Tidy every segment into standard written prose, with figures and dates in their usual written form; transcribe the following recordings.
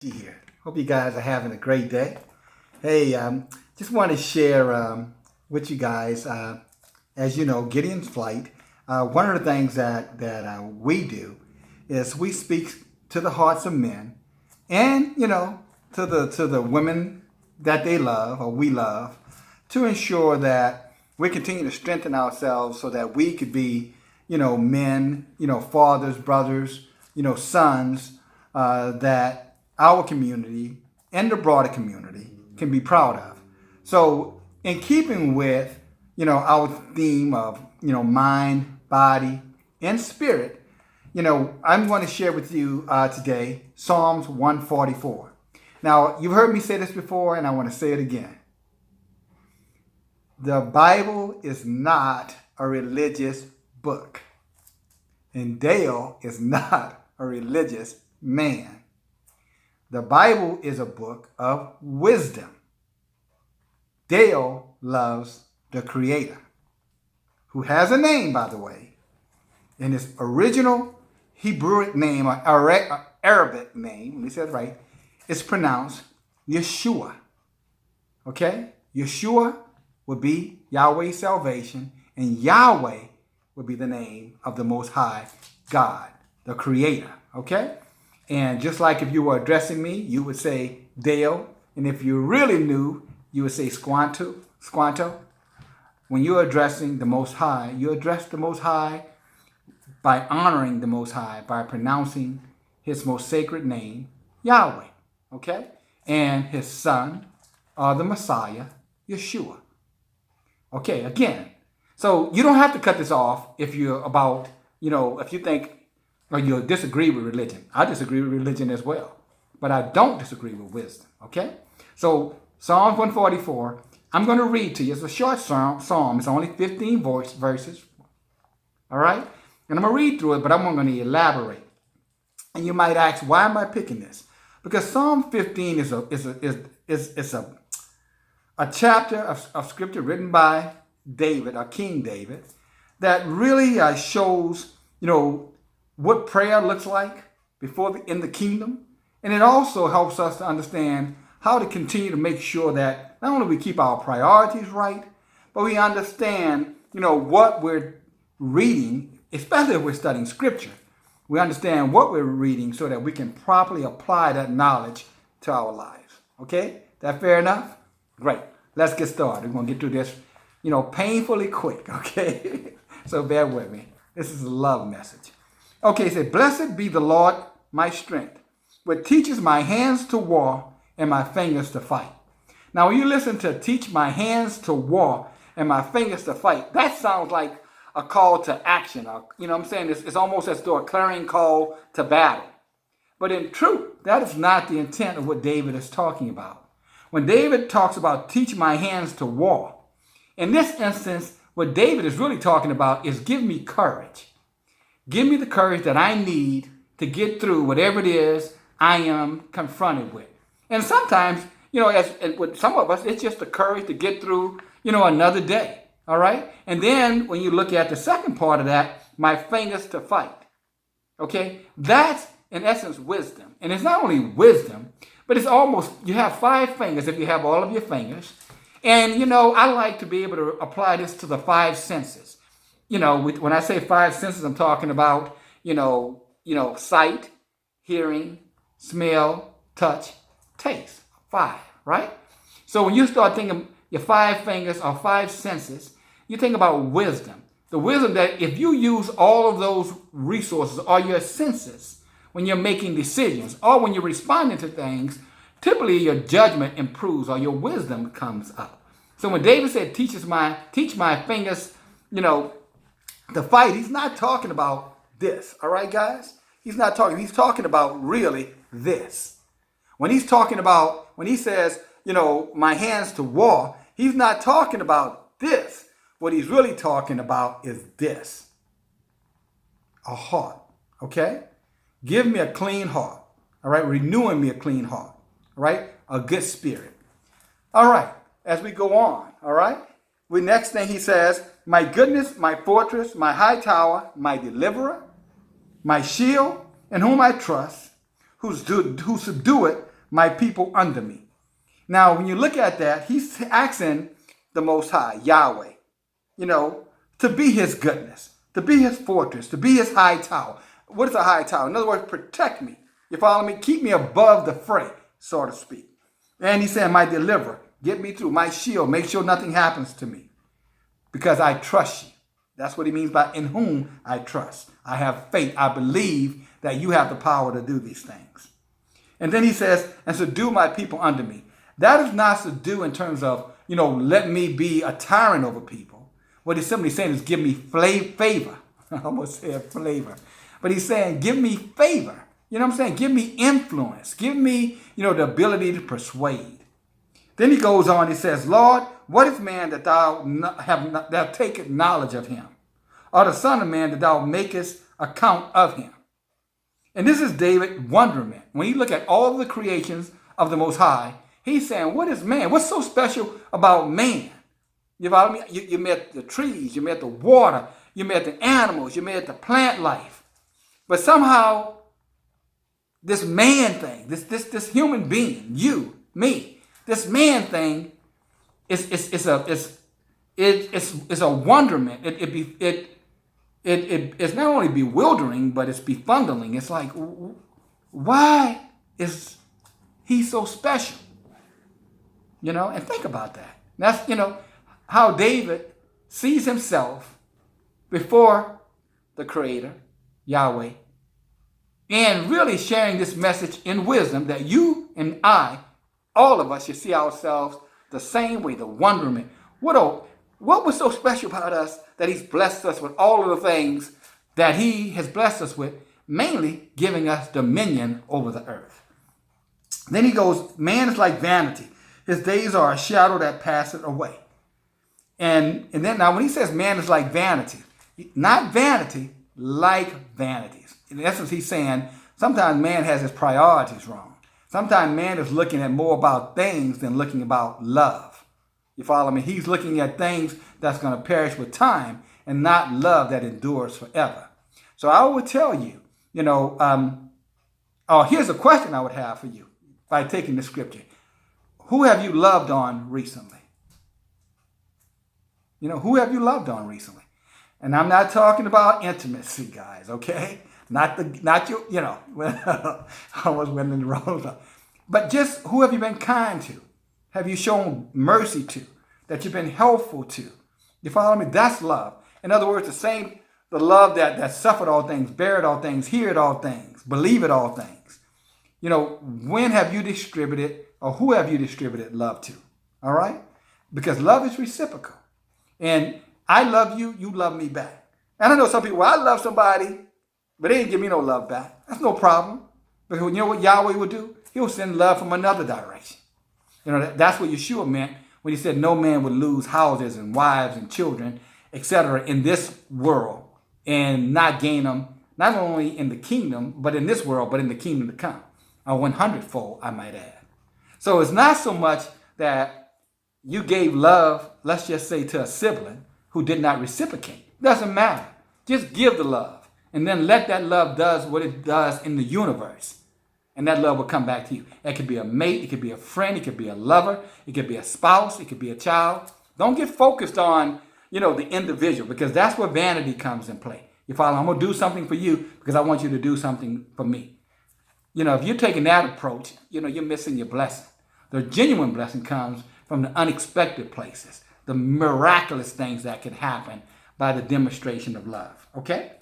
Here. Hope you guys are having a great day. Hey, just want to share with you guys, as you know, Gideon's Flight. One of the things that we do is we speak to the hearts of men, and to the women that they love or we love, to ensure that we continue to strengthen ourselves so that we could be, men, fathers, brothers, sons, that our community and the broader community can be proud of. So in keeping with, our theme of, mind, body, and spirit, I'm going to share with you today Psalms 144. Now, you've heard me say this before, and I want to say it again. The Bible is not a religious book, and Dale is not a religious man. The Bible is a book of wisdom. Dale loves the Creator, who has a name, by the way. In his original Hebrew name, or Arabic name, let me say it right, it's pronounced Yeshua. Okay? Yeshua would be Yahweh's salvation, and Yahweh would be the name of the Most High God, the Creator. Okay? And just like if you were addressing me, you would say Dale. And if you really knew, you would say Squanto. When you're addressing the Most High, you address the Most High by honoring the Most High, by pronouncing his most sacred name, Yahweh. Okay? And his son, the Messiah, Yeshua. Okay, again. So you don't have to cut this off if you're about, if you think, or you disagree with religion. I disagree with religion as well. But I don't disagree with wisdom. Okay? So Psalms 144, I'm going to read to you. It's a short psalm. It's only 15 verses. All right? And I'm going to read through it, but I'm going to elaborate. And you might ask, why am I picking this? Because Psalm 15 is a chapter of scripture written by David, or King David, that really shows, what prayer looks like in the kingdom. And it also helps us to understand how to continue to make sure that not only we keep our priorities right, but we understand, what we're reading, especially if we're studying scripture. We understand what we're reading so that we can properly apply that knowledge to our lives. Okay? That fair enough? Great. Let's get started. We're going to get through this, painfully quick. Okay? So bear with me. This is a love message. Okay, it said, blessed be the Lord, my strength, which teaches my hands to war and my fingers to fight. Now, when you listen to teach my hands to war and my fingers to fight, that sounds like a call to action. You know what I'm saying? It's almost as though a clarion call to battle. But in truth, that is not the intent of what David is talking about. When David talks about teach my hands to war, in this instance, what David is really talking about is give me courage. Give me the courage that I need to get through whatever it is I am confronted with. And sometimes, as with some of us, it's just the courage to get through, another day. All right? And then when you look at the second part of that, my fingers to fight. Okay? That's, in essence, wisdom. And it's not only wisdom, but it's almost, you have 5 fingers if you have all of your fingers. And, I like to be able to apply this to the 5 senses. When I say 5 senses, I'm talking about, sight, hearing, smell, touch, taste. 5, right? So when you start thinking your 5 fingers or 5 senses, you think about wisdom. The wisdom that if you use all of those resources or your senses when you're making decisions or when you're responding to things, typically your judgment improves or your wisdom comes up. So when David said, teach my fingers, to fight, he's not talking about this. All right, guys? He's talking about really this. When he says, my hands to war, he's not talking about this. What he's really talking about is this. A heart. Okay? Give me a clean heart. All right? Renewing me a clean heart. All right? A good spirit. All right. As we go on. All right? Next thing he says, my goodness, my fortress, my high tower, my deliverer, my shield, in whom I trust, who subdueth my people under me. Now, when you look at that, he's asking the Most High, Yahweh, to be his goodness, to be his fortress, to be his high tower. What is a high tower? In other words, protect me. You follow me? Keep me above the fray, so to speak. And he's saying, my deliverer, get me through, my shield, make sure nothing happens to me because I trust you. That's what he means by in whom I trust. I have faith. I believe that you have the power to do these things. And then he says, and subdue my people under me. That is not subdue in terms of, let me be a tyrant over people. What he's simply saying is give me favor. I almost said flavor. But he's saying give me favor. You know what I'm saying? Give me influence. Give me, the ability to persuade. Then he goes on, he says, Lord, what is man that thou takest knowledge of him? Or the son of man that thou makest account of him? And this is David's wonderment. When you look at all the creations of the Most High, he's saying, what is man? What's so special about man? You follow me? You met the trees, you met the water, you met the animals, you met the plant life. But somehow, this man thing, this human being, you, me, this man thing is a wonderment. It's not only bewildering, but it's befuddling. It's like, why is he so special? And think about that. That's, how David sees himself before the Creator, Yahweh, and really sharing this message in wisdom that you and I, all of us, should see ourselves the same way, the wonderment. What was so special about us that he's blessed us with all of the things that he has blessed us with, mainly giving us dominion over the earth. Then he goes, man is like vanity. His days are a shadow that passeth away. And then now when he says man is like vanity, not vanity, like vanities. In essence, he's saying sometimes man has his priorities wrong. Sometimes man is looking at more about things than looking about love. You follow me? He's looking at things that's going to perish with time and not love that endures forever. So I would tell you, here's a question I would have for you by taking the scripture. Who have you loved on recently? Who have you loved on recently? And I'm not talking about intimacy, guys, okay? Not you, I was winning the wrong. But just who have you been kind to? Have you shown mercy to? That you've been helpful to? You follow me? That's love. In other words, the love that suffered all things, bared all things, heard all things, believed all things. When have you distributed or who have you distributed love to? All right? Because love is reciprocal. And I love you, you love me back. And I know some people, I love somebody, but they didn't give me no love back. That's no problem. Because you know what Yahweh will do? He'll send love from another direction. That's what Yeshua meant when he said no man would lose houses and wives and children, etc. in this world and not gain them, not only in the kingdom, but in this world, but in the kingdom to come. A 100-fold, I might add. So it's not so much that you gave love, let's just say, to a sibling who did not reciprocate. Doesn't matter. Just give the love. And then let that love does what it does in the universe. And that love will come back to you. It could be a mate. It could be a friend. It could be a lover. It could be a spouse. It could be a child. Don't get focused on, the individual, because that's where vanity comes in play. You follow? I'm going to do something for you because I want you to do something for me. If you're taking that approach, you're missing your blessing. The genuine blessing comes from the unexpected places, the miraculous things that can happen by the demonstration of love. Okay?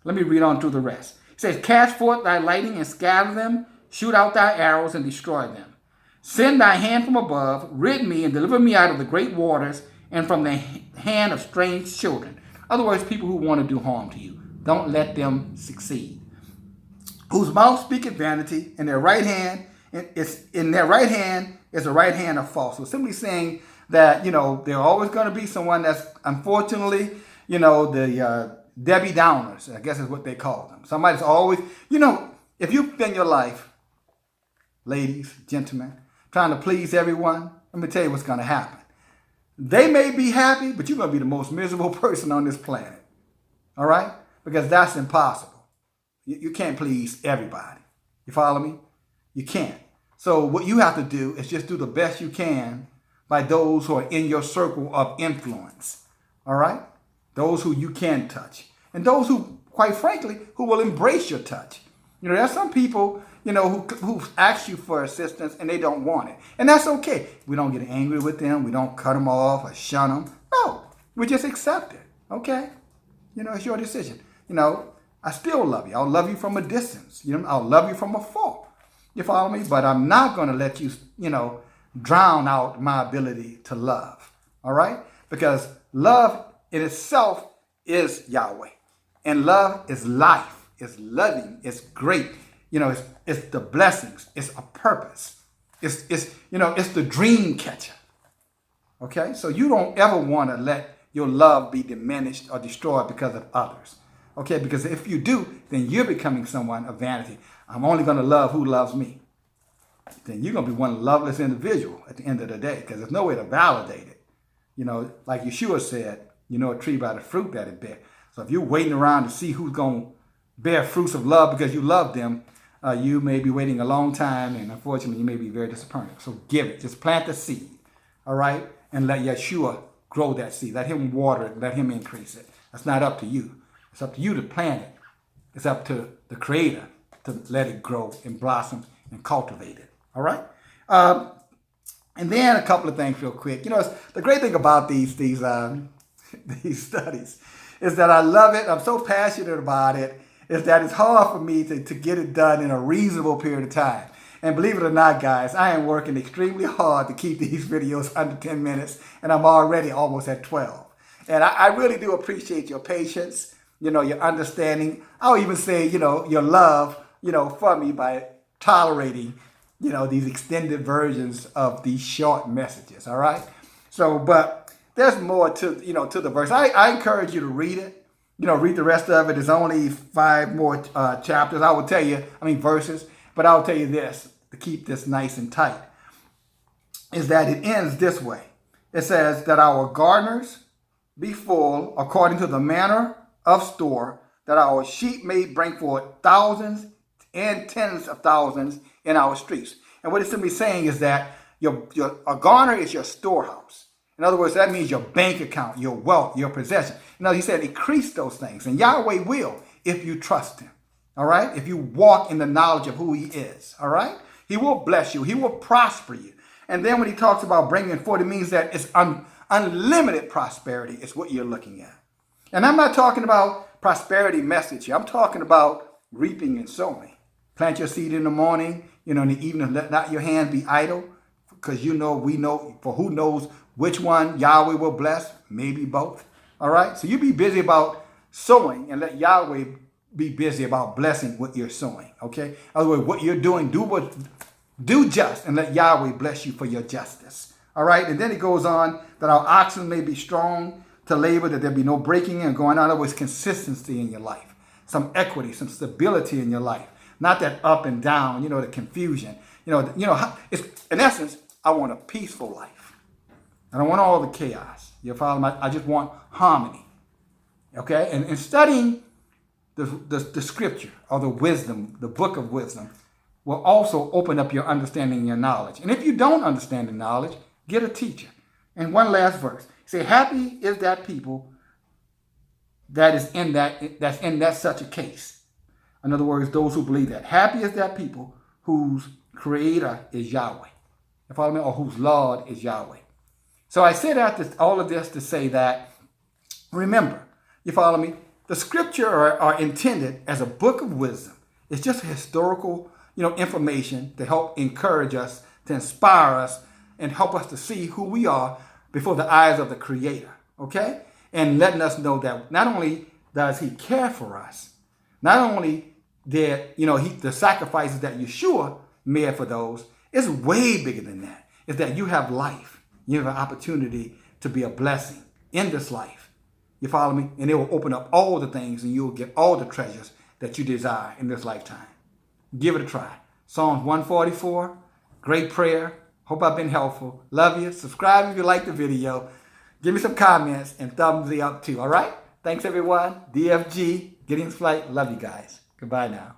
Let me read on through the rest. It says, cast forth thy lightning and scatter them, shoot out thy arrows and destroy them. Send thy hand from above, rid me and deliver me out of the great waters and from the hand of strange children. In other words, people who want to do harm to you. Don't let them succeed. Whose mouth speaketh vanity, and their right hand is a right hand of false. So simply saying that, there are always going to be someone that's unfortunately, the Debbie Downers, I guess is what they call them. Somebody's always, if you spend your life, ladies, gentlemen, trying to please everyone, let me tell you what's going to happen. They may be happy, but you're going to be the most miserable person on this planet. All right? Because that's impossible. You can't please everybody. You follow me? You can't. So what you have to do is just do the best you can by those who are in your circle of influence. All right? Those who you can touch. And those who, quite frankly, who will embrace your touch. There are some people, who ask you for assistance and they don't want it. And that's okay. We don't get angry with them. We don't cut them off or shun them. No, we just accept it. Okay? It's your decision. I still love you. I'll love you from a distance. I'll love you from afar. You follow me? But I'm not going to let you, drown out my ability to love. All right? Because love in itself is Yahweh. And love is life. It's loving. It's great. It's the blessings. It's a purpose. It's the dream catcher. Okay? So you don't ever want to let your love be diminished or destroyed because of others. Okay? Because if you do, then you're becoming someone of vanity. I'm only going to love who loves me. Then you're going to be one loveless individual at the end of the day because there's no way to validate it. Like Yeshua said, a tree by the fruit that it bears. So if you're waiting around to see who's going to bear fruits of love because you love them, you may be waiting a long time, and unfortunately, you may be very disappointed. So give it. Just plant the seed, all right? And let Yeshua grow that seed. Let him water it. Let him increase it. That's not up to you. It's up to you to plant it. It's up to the Creator to let it grow and blossom and cultivate it, all right? And then a couple of things real quick. The great thing about these studies is that I love it. I'm so passionate about it. Is that it's hard for me to get it done in a reasonable period of time. And believe it or not, guys, I am working extremely hard to keep these videos under 10 minutes, and I'm already almost at 12. And I really do appreciate your patience, your understanding. I'll even say, your love, for me by tolerating, these extended versions of these short messages, all right? So, but there's more to the verse. I encourage you to read it. Read the rest of it. There's only 5 more chapters. Verses. But I'll tell you this, to keep this nice and tight, is that it ends this way. It says that our garners be full according to the manner of store, that our sheep may bring forth thousands and tens of thousands in our streets. And what it's simply saying is that a garner is your storehouse. In other words, that means your bank account, your wealth, your possession. He said increase those things. And Yahweh will if you trust him. All right? If you walk in the knowledge of who he is. All right? He will bless you. He will prosper you. And then when he talks about bringing forth, it means that it's unlimited prosperity is what you're looking at. And I'm not talking about prosperity message here. I'm talking about reaping and sowing. Plant your seed in the morning, in the evening, let not your hands be idle. Because we know, for who knows which one Yahweh will bless, maybe both. All right? So you be busy about sowing and let Yahweh be busy about blessing what you're sowing. Okay? In other words, what you're doing, do just and let Yahweh bless you for your justice. All right? And then it goes on that our oxen may be strong to labor, that there be no breaking in and going on. In other words, consistency in your life, some equity, some stability in your life. Not that up and down, the confusion. It's, in essence, I want a peaceful life. I don't want all the chaos. You follow me? I just want harmony. Okay? And studying the scripture or the wisdom, the book of wisdom, will also open up your understanding and your knowledge. And if you don't understand the knowledge, get a teacher. And one last verse. Say, happy is that people that's in that such a case. In other words, those who believe that. Happy is that people whose creator is Yahweh. You follow me? Or whose Lord is Yahweh. So I said all of this to say that, remember, you follow me? The scripture are intended as a book of wisdom. It's just historical, information to help encourage us, to inspire us, and help us to see who we are before the eyes of the Creator. Okay? And letting us know that not only does he care for us, not only did, the sacrifices that Yeshua made for those, it's way bigger than that. It's that you have life. You have an opportunity to be a blessing in this life. You follow me? And it will open up all the things and you'll get all the treasures that you desire in this lifetime. Give it a try. Psalms 144, great prayer. Hope I've been helpful. Love you. Subscribe if you like the video. Give me some comments and thumbs up too, all right? Thanks, everyone. DFG, Getting Flight. Love you guys. Goodbye now.